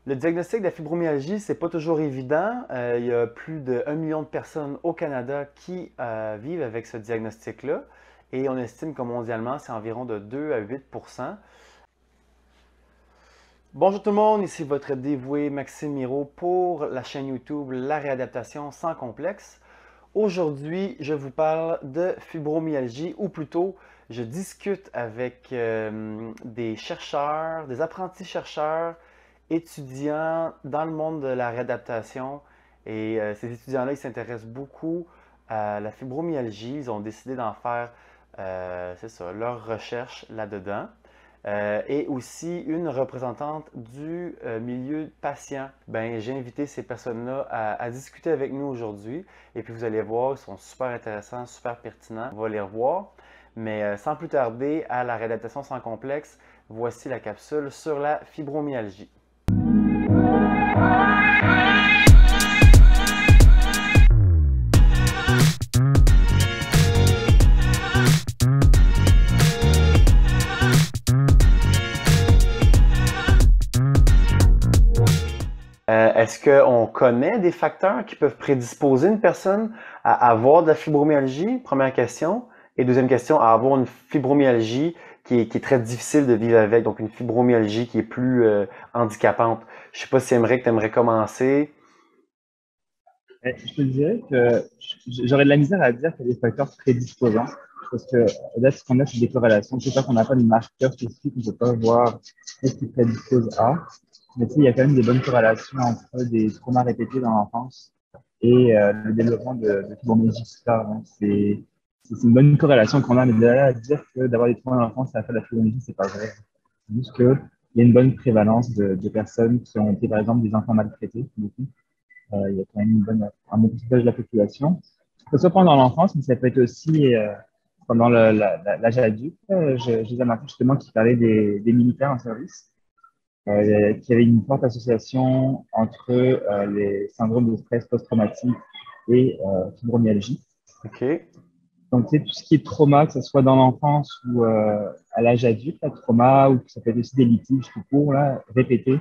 Le diagnostic de la fibromyalgie, c'est pas toujours évident. Il y a plus de 1 million de personnes au Canada qui vivent avec ce diagnostic-là et on estime que mondialement, c'est environ de 2 à 8 Bonjour tout le monde, ici votre dévoué Maxime Miro pour la chaîne YouTube La Réadaptation sans complexe. Aujourd'hui, je vous parle de fibromyalgie ou plutôt, je discute avec des chercheurs, des apprentis chercheurs étudiants dans le monde de la réadaptation. Et ces étudiants-là, ils s'intéressent beaucoup à la fibromyalgie. Ils ont décidé d'en faire, c'est ça, leur recherche là-dedans. Et aussi une représentante du milieu patient. Ben, j'ai invité ces personnes-là à discuter avec nous aujourd'hui. Et puis vous allez voir, ils sont super intéressants, super pertinents. On va les revoir. Mais sans plus tarder, à la réadaptation sans complexe, voici la capsule sur la fibromyalgie. Est-ce qu'on connaît des facteurs qui peuvent prédisposer une personne à avoir de la fibromyalgie? Première question. Et deuxième question, à avoir une fibromyalgie qui est très difficile de vivre avec, donc une fibromyalgie qui est plus handicapante. Je ne sais pas si Aymeric, tu aimerais commencer. Je te dirais que j'aurais de la misère à dire qu'il y a des facteurs prédisposants. Parce que là, ce qu'on a, c'est des corrélations. C'est pas qu'on n'a pas de marqueurs spécifiques, on ne peut pas voir ce qui prédispose à. Mais tu sais, il y a quand même des bonnes corrélations entre des traumas répétés dans l'enfance et le développement de fibromyalgie plus tard, hein. C'est une bonne corrélation qu'on a, mais de là à dire que d'avoir des traumas dans l'enfance, ça fait de la fibromyalgie, c'est pas vrai. C'est juste qu'il y a une bonne prévalence de personnes qui ont été, par exemple, des enfants maltraités, beaucoup. Il y a quand même un bon pourcentage de la population. Que ce soit pendant l'enfance, mais ça peut être aussi pendant l'âge adulte. J'ai des amis justement qui parlaient des militaires en service, qui avaient une forte association entre les syndromes de stress post-traumatique et fibromyalgie. OK. Donc, c'est tout ce qui est trauma, que ce soit dans l'enfance ou à l'âge adulte, là, trauma, ou que ça peut être aussi des litiges tout court, là, répétés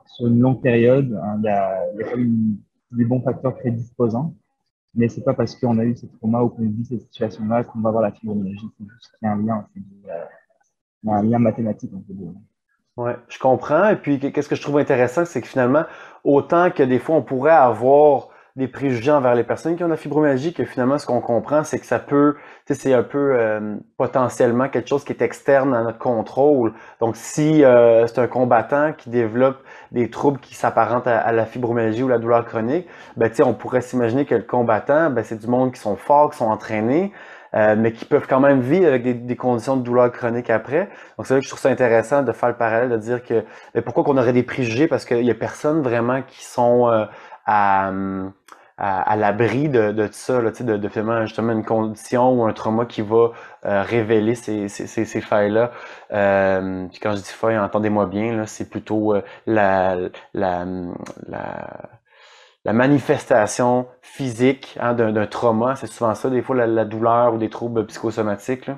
sur une longue période, hein. Il y a quand même des bons facteurs prédisposants, mais c'est pas parce qu'on a eu ces traumas ou qu'on vit cette situation-là qu'on va avoir la fibromyalgie. C'est juste qu'il y a un lien, il y a un lien mathématique entre les deux. Ouais, je comprends. Et puis, qu'est-ce que je trouve intéressant, c'est que finalement, autant que des fois, on pourrait avoir des préjugés envers les personnes qui ont la fibromyalgie, que finalement, ce qu'on comprend, c'est que ça peut, tu sais, c'est un peu potentiellement quelque chose qui est externe à notre contrôle. Donc, si c'est un combattant qui développe des troubles qui s'apparentent à la fibromyalgie ou la douleur chronique, ben, tu sais, on pourrait s'imaginer que le combattant, ben, c'est du monde qui sont forts, qui sont entraînés, mais qui peuvent quand même vivre avec des conditions de douleur chronique après. Donc, c'est vrai que je trouve ça intéressant de faire le parallèle, de dire que mais pourquoi qu'on aurait des préjugés parce qu'il y a personne vraiment qui sont à, à l'abri de ça, là, tu sais, de finalement justement une condition ou un trauma qui va révéler ces failles-là. Puis quand je dis failles, entendez-moi bien, là, c'est plutôt la, la, la manifestation physique hein, d'un trauma. C'est souvent ça, des fois la douleur ou des troubles psychosomatiques, là.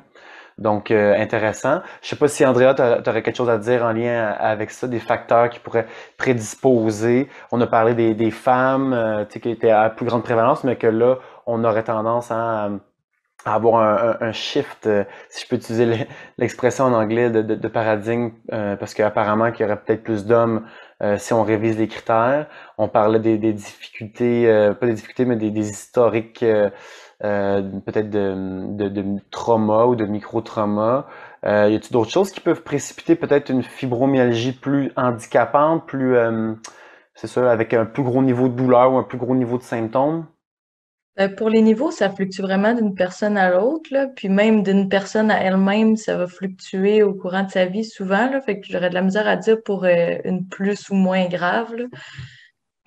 Donc, intéressant. Je sais pas si Andrea, tu aurais quelque chose à dire en lien avec ça, des facteurs qui pourraient prédisposer. On a parlé des femmes tu sais, qui étaient à plus grande prévalence, mais que là, on aurait tendance hein, à avoir un shift, si je peux utiliser l'expression en anglais, de paradigme, parce qu'apparemment qu'il y aurait peut-être plus d'hommes si on révise les critères. On parlait des difficultés, pas des difficultés, mais des historiques peut-être de trauma ou de micro-trauma. Y a-t-il d'autres choses qui peuvent précipiter peut-être une fibromyalgie plus handicapante, plus, c'est ça, avec un plus gros niveau de douleur ou un plus gros niveau de symptômes? Pour les niveaux, ça fluctue vraiment d'une personne à l'autre, là, puis même d'une personne à elle-même, ça va fluctuer au courant de sa vie souvent, là, fait que j'aurais de la misère à dire pour une plus ou moins grave, là.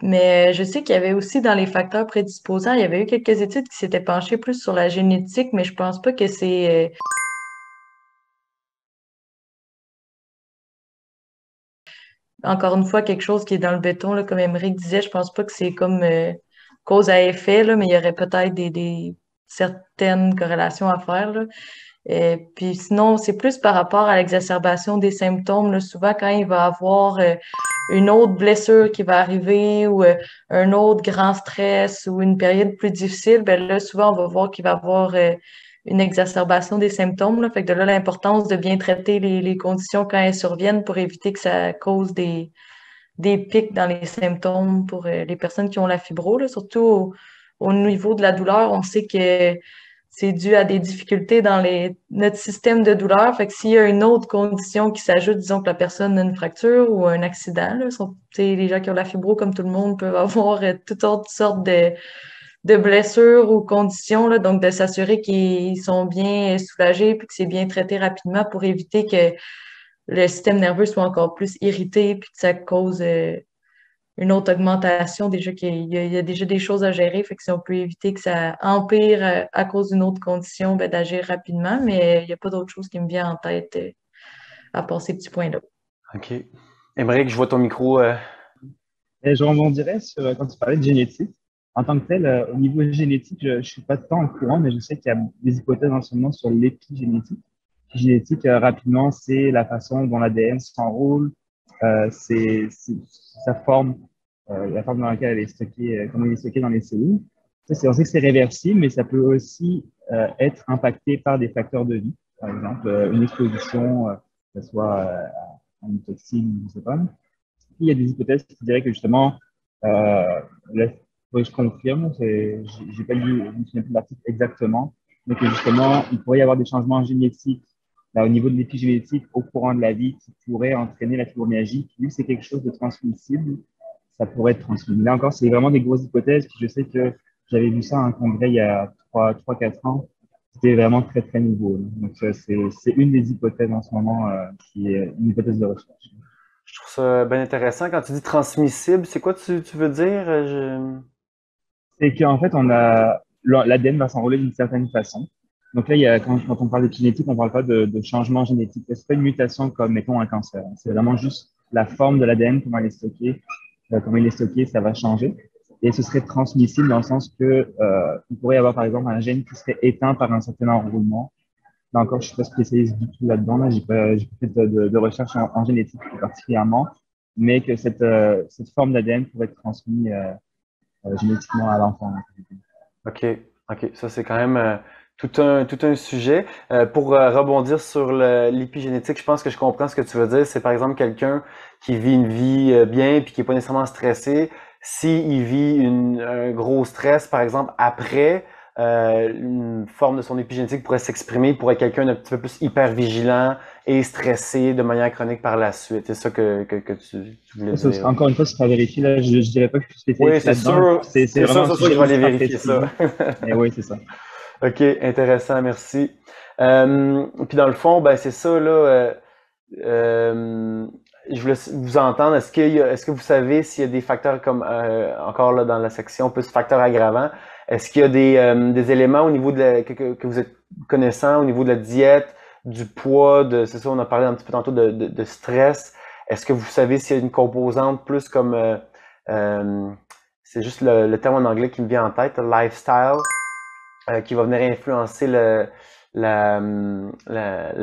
Mais je sais qu'il y avait aussi dans les facteurs prédisposants, il y avait eu quelques études qui s'étaient penchées plus sur la génétique, mais je pense pas que c'est encore une fois quelque chose qui est dans le béton, là, comme Émeric disait, je pense pas que c'est comme cause à effet, là, mais il y aurait peut-être des certaines corrélations à faire, là. Et puis sinon, c'est plus par rapport à l'exacerbation des symptômes, là. Souvent, quand il va avoir une autre blessure qui va arriver ou un autre grand stress ou une période plus difficile, ben là, souvent, on va voir qu'il va avoir une exacerbation des symptômes, là. Fait que de là, l'importance de bien traiter les conditions quand elles surviennent pour éviter que ça cause des pics dans les symptômes pour les personnes qui ont la fibro, là. Surtout au niveau de la douleur, on sait que c'est dû à des difficultés dans notre système de douleur. Fait que s'il y a une autre condition qui s'ajoute, disons que la personne a une fracture ou un accident, là, les gens qui ont la fibro, comme tout le monde, peuvent avoir toutes autres sortes de blessures ou conditions, là, donc de s'assurer qu'ils sont bien soulagés puis que c'est bien traité rapidement pour éviter que le système nerveux soit encore plus irrité puis que ça cause une autre augmentation, déjà qu'il y a déjà des choses à gérer, fait que si on peut éviter que ça empire à cause d'une autre condition, ben, d'agir rapidement, mais il n'y a pas d'autre chose qui me vient en tête à part ces petits points-là. OK. Aymeric, je vois ton micro. Et je rebondirais sur quand tu parlais de génétique. En tant que tel, au niveau génétique, je ne suis pas tant au courant, mais je sais qu'il y a des hypothèses en ce moment sur l'épigénétique. Génétique, rapidement, c'est la façon dont l'ADN s'enroule, c'est sa forme, la forme dans laquelle elle est stockée, comment il est stocké dans les cellules. Ça, on sait que c'est réversible, mais ça peut aussi être impacté par des facteurs de vie. Par exemple, une exposition, que ce soit à une toxine, je ne sais pas. Il y a des hypothèses qui diraient que justement, là, je confirme, j'ai pas lu, je me souviens plus de l'article exactement, mais que justement, il pourrait y avoir des changements génétiques là, au niveau de l'épigénétique au courant de la vie qui pourrait entraîner la fibromyalgie. Vu que c'est quelque chose de transmissible, ça pourrait être transmis. Là encore, c'est vraiment des grosses hypothèses. Puis je sais que j'avais vu ça à un congrès il y a 3-4 ans. C'était vraiment très, très nouveau. Donc, c'est une des hypothèses en ce moment qui est une hypothèse de recherche. Je trouve ça bien intéressant. Quand tu dis transmissible, c'est quoi tu veux dire? C'est qu'en fait, l'ADN va s'enrôler d'une certaine façon. Donc là, quand on parle de génétique, on ne parle pas de changement génétique. C'est pas une mutation comme, mettons, un cancer. C'est vraiment juste la forme de l'ADN, comment il est stocké, ça va changer. Et ce serait transmissible dans le sens que il pourrait y avoir, par exemple, un gène qui serait éteint par un certain enroulement. Là encore, je suis pas spécialiste du tout là-dedans. Là, j'ai pas fait de recherche en génétique plus particulièrement, mais que cette forme d'ADN pourrait être transmise génétiquement à l'enfant. OK, OK. Ça, c'est quand même tout un sujet. Pour rebondir sur l'épigénétique, je pense que je comprends ce que tu veux dire. C'est par exemple quelqu'un qui vit une vie bien puis qui n'est pas nécessairement stressé. S'il vit un gros stress, par exemple, après, une forme de son épigénétique pourrait s'exprimer pour être quelqu'un d'un petit peu plus hyper vigilant et stressé de manière chronique par la suite. C'est ça que tu voulais dire. Encore une fois, ce sera vérifié. Là, je dirais pas que je suis Oui, spécialiste c'est là-dedans. sûr. C'est sûr, je vais aller vérifier ça. Mais oui, c'est ça. OK, intéressant, merci. Puis dans le fond, ben c'est ça, là. Je voulais vous entendre. Est-ce que vous savez s'il y a des facteurs comme encore là dans la section plus facteurs aggravants? Est-ce qu'il y a des éléments au niveau que vous êtes connaissant au niveau de la diète, du poids, c'est ça, on a parlé un petit peu tantôt de stress. Est-ce que vous savez s'il y a une composante plus comme c'est juste le terme en anglais qui me vient en tête, lifestyle, qui va venir influencer la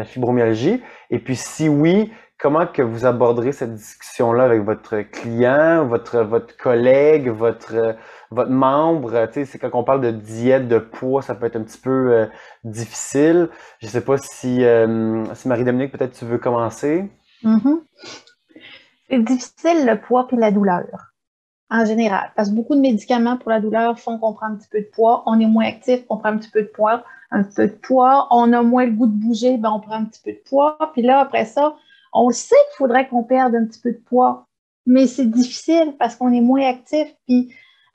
fibromyalgie? Et puis si oui, comment que vous aborderez cette discussion-là avec votre client, votre collègue, votre membre? Tu sais, c'est quand on parle de diète, de poids, ça peut être un petit peu difficile. Je sais pas si Marie-Dominique, peut-être tu veux commencer. C'est difficile le poids et la douleur, en général, parce que beaucoup de médicaments pour la douleur font qu'on prend un petit peu de poids, on est moins actif, on prend un petit peu de poids, on a moins le goût de bouger, ben on prend un petit peu de poids, puis là, après ça, on le sait qu'il faudrait qu'on perde un petit peu de poids, mais c'est difficile parce qu'on est moins actif, puis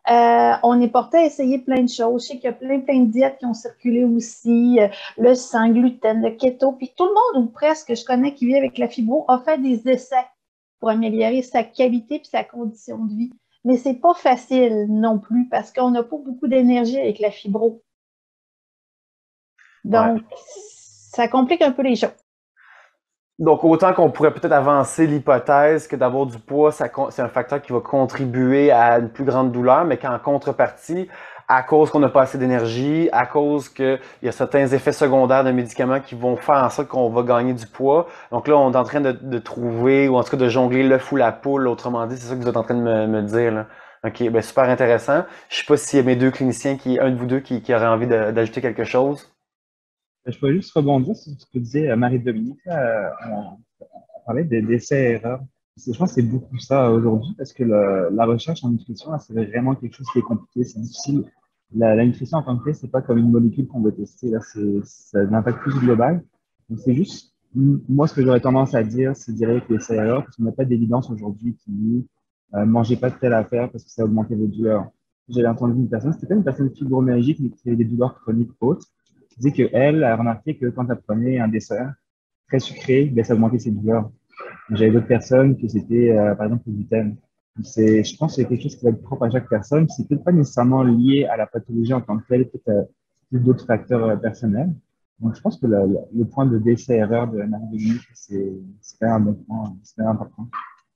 on est porté à essayer plein de choses. Je sais qu'il y a plein de diètes qui ont circulé aussi, le sans gluten, le keto, puis tout le monde, ou presque, je connais qui vit avec la fibro, a fait des essais pour améliorer sa qualité et sa condition de vie. Mais c'est pas facile non plus parce qu'on n'a pas beaucoup d'énergie avec la fibro. Donc, ça complique un peu les choses. Donc, autant qu'on pourrait peut-être avancer l'hypothèse que d'avoir du poids, c'est un facteur qui va contribuer à une plus grande douleur, mais qu'en contrepartie, à cause qu'on n'a pas assez d'énergie, à cause qu'il y a certains effets secondaires de médicaments qui vont faire en sorte qu'on va gagner du poids. Donc là, on est en train de trouver, ou en tout cas de jongler l'œuf ou la poule, autrement dit, c'est ça que vous êtes en train de me dire, là. OK, ben super intéressant. Je sais pas s'il y a mes deux cliniciens, un de vous deux qui aurait envie d'ajouter quelque chose. Je pourrais juste rebondir sur ce que disait Marie-Dominique. On parlait des essais-erreurs. Je pense que c'est beaucoup ça aujourd'hui parce que la recherche en nutrition, là, c'est vraiment quelque chose qui est compliqué. C'est difficile. La nutrition en tant que telle, c'est pas comme une molécule qu'on veut tester. Là, ça a un impact plus global. Donc, c'est juste, moi, ce que j'aurais tendance à dire, c'est direct l'essai-erreur parce qu'on n'a pas d'évidence aujourd'hui qui dit mangez pas de telle affaire parce que ça a augmenté vos douleurs. J'avais entendu une personne, c'était pas une personne fibromyalgique, mais qui avait des douleurs chroniques hautes, qui disait qu'elle a remarqué que quand elle prenait un dessert très sucré, ben, ça augmentait ses douleurs. J'avais d'autres personnes que c'était, par exemple, le gluten. Je pense que c'est quelque chose qui va être propre à chaque personne. C'est peut-être pas nécessairement lié à la pathologie en tant que telle, peut-être plus d'autres facteurs personnels. Donc, je pense que le point de décès-erreur de Marie-Dominique, c'est quand même un bon point, c'est quand même important.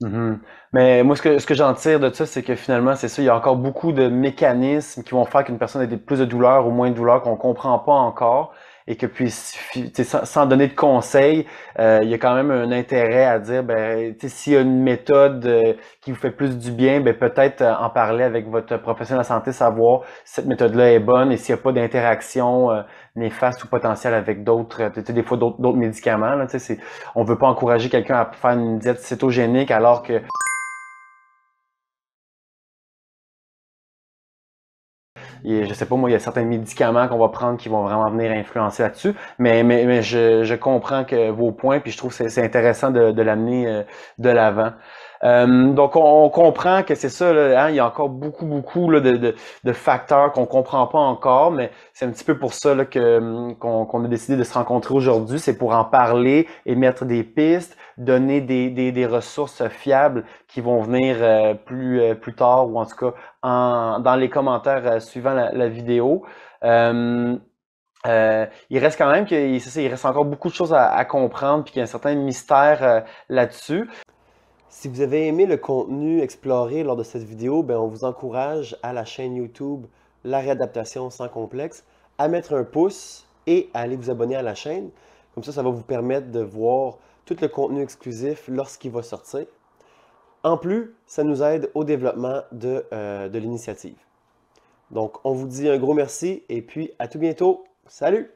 Mhm. Mais moi, ce que j'en tire de ça, c'est que finalement, c'est ça, il y a encore beaucoup de mécanismes qui vont faire qu'une personne ait plus de douleur ou moins de douleur qu'on comprend pas encore et que puis, tu sais, sans donner de conseils, il y a quand même un intérêt à dire, ben, tu sais, s'il y a une méthode qui vous fait plus du bien, ben peut-être en parler avec votre professionnel de la santé, savoir si cette méthode-là est bonne et s'il n'y a pas d'interaction néfaste ou potentielle avec d'autres, tu sais, des fois d'autres médicaments, là, tu sais, on veut pas encourager quelqu'un à faire une diète cétogénique alors que je sais pas moi, il y a certains médicaments qu'on va prendre qui vont vraiment venir influencer là-dessus. Mais je comprends que vos points, puis je trouve que c'est intéressant de l'amener de l'avant. Donc on comprend que c'est ça, là, hein, il y a encore beaucoup là, de facteurs qu'on comprend pas encore, mais c'est un petit peu pour ça là, qu'on a décidé de se rencontrer aujourd'hui, c'est pour en parler, émettre des pistes, donner des ressources fiables qui vont venir plus tard, ou en tout cas dans les commentaires suivant la vidéo. Il reste quand même il reste encore beaucoup de choses à comprendre, puis qu'il y a un certain mystère là-dessus. Si vous avez aimé le contenu exploré lors de cette vidéo, ben on vous encourage à la chaîne YouTube La Réadaptation sans complexe à mettre un pouce et à aller vous abonner à la chaîne. Comme ça va vous permettre de voir tout le contenu exclusif lorsqu'il va sortir. En plus, ça nous aide au développement de l'initiative. Donc, on vous dit un gros merci et puis à tout bientôt. Salut!